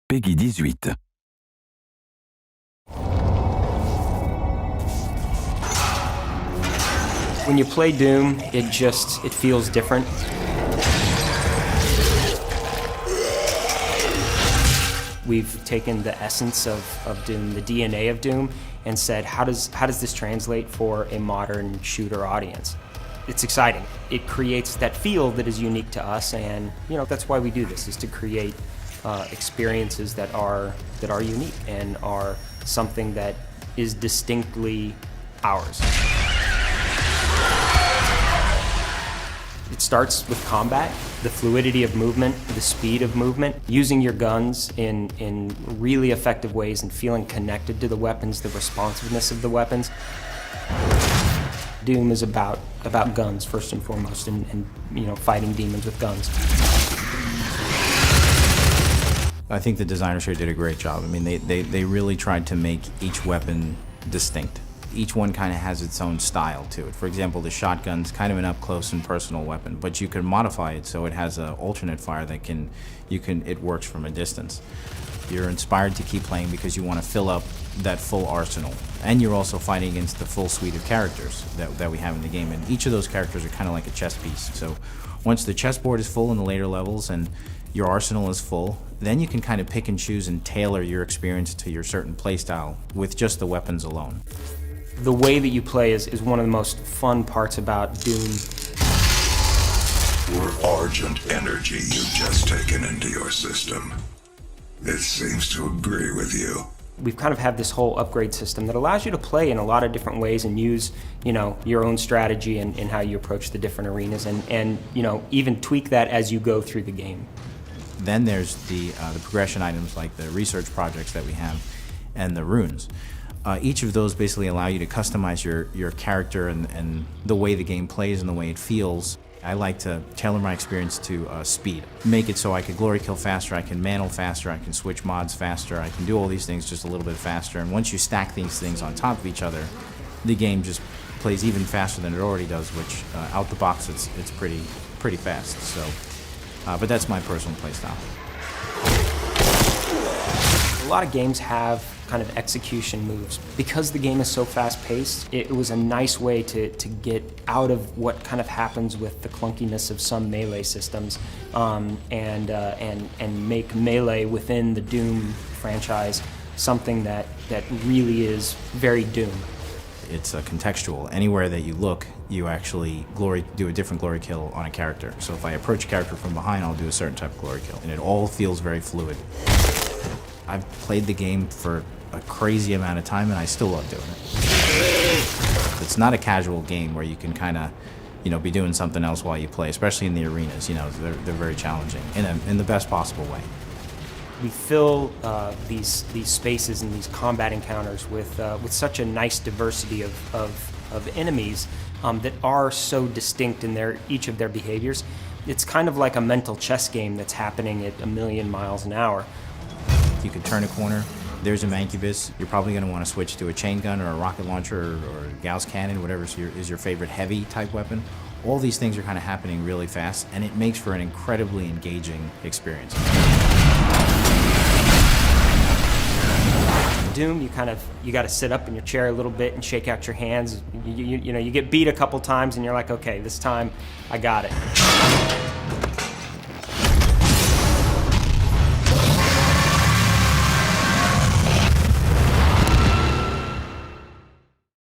Peggy 18. When you play Doom, it feels different. We've taken the essence of Doom, the DNA of Doom, and said, how does this translate for a modern shooter audience? It's exciting. It creates that feel that is unique to us, and that's why we do this, is to create experiences that are unique and are something that is distinctly ours. It starts with combat, the fluidity of movement, the speed of movement, using your guns in really effective ways and feeling connected to the weapons, the responsiveness of the weapons. Doom is about guns first and foremost, and fighting demons with guns. I think the designers here did a great job. I mean, they really tried to make each weapon distinct. Each one kind of has its own style to it. For example, the shotgun's kind of an up-close and personal weapon, but you can modify it so it has an alternate fire that it works from a distance. You're inspired to keep playing because you want to fill up that full arsenal. And you're also fighting against the full suite of characters that we have in the game. And each of those characters are kind of like a chess piece. So once the chessboard is full in the later levels and your arsenal is full, then you can kind of pick and choose and tailor your experience to your certain playstyle with just the weapons alone. The way that you play is one of the most fun parts about Doom. What argent energy you've just taken into your system. It seems to agree with you. We've kind of had this whole upgrade system that allows you to play in a lot of different ways and use, your own strategy and how you approach the different arenas, and even tweak that as you go through the game. Then there's the progression items like the research projects that we have and the runes. Each of those basically allow you to customize your character and the way the game plays and the way it feels. I like to tailor my experience to speed. Make it so I can glory kill faster, I can mantle faster, I can switch mods faster, I can do all these things just a little bit faster. And once you stack these things on top of each other, the game just plays even faster than it already does, which out the box it's pretty fast. So, but that's my personal playstyle. A lot of games have kind of execution moves. Because the game is so fast-paced, it was a nice way to get out of what kind of happens with the clunkiness of some melee systems, and make melee within the Doom franchise something that really is very Doom. It's contextual. Anywhere that you look, you actually do a different glory kill on a character. So if I approach a character from behind, I'll do a certain type of glory kill, and it all feels very fluid. I've played the game for a crazy amount of time, and I still love doing it. It's not a casual game where you can kind of, be doing something else while you play, especially in the arenas. They're very challenging in the best possible way. We fill these spaces and these combat encounters with such a nice diversity of enemies that are so distinct in each of their behaviors. It's kind of like a mental chess game that's happening at 1,000,000 miles an hour. You could turn a corner, there's a Mancubus. You're probably going to want to switch to a chain gun or a rocket launcher or a Gauss cannon, whatever is your favorite heavy type weapon. All these things are kind of happening really fast, and it makes for an incredibly engaging experience. Doom, you got to sit up in your chair a little bit and shake out your hands. You get beat a couple times, and you're like, okay, this time I got it.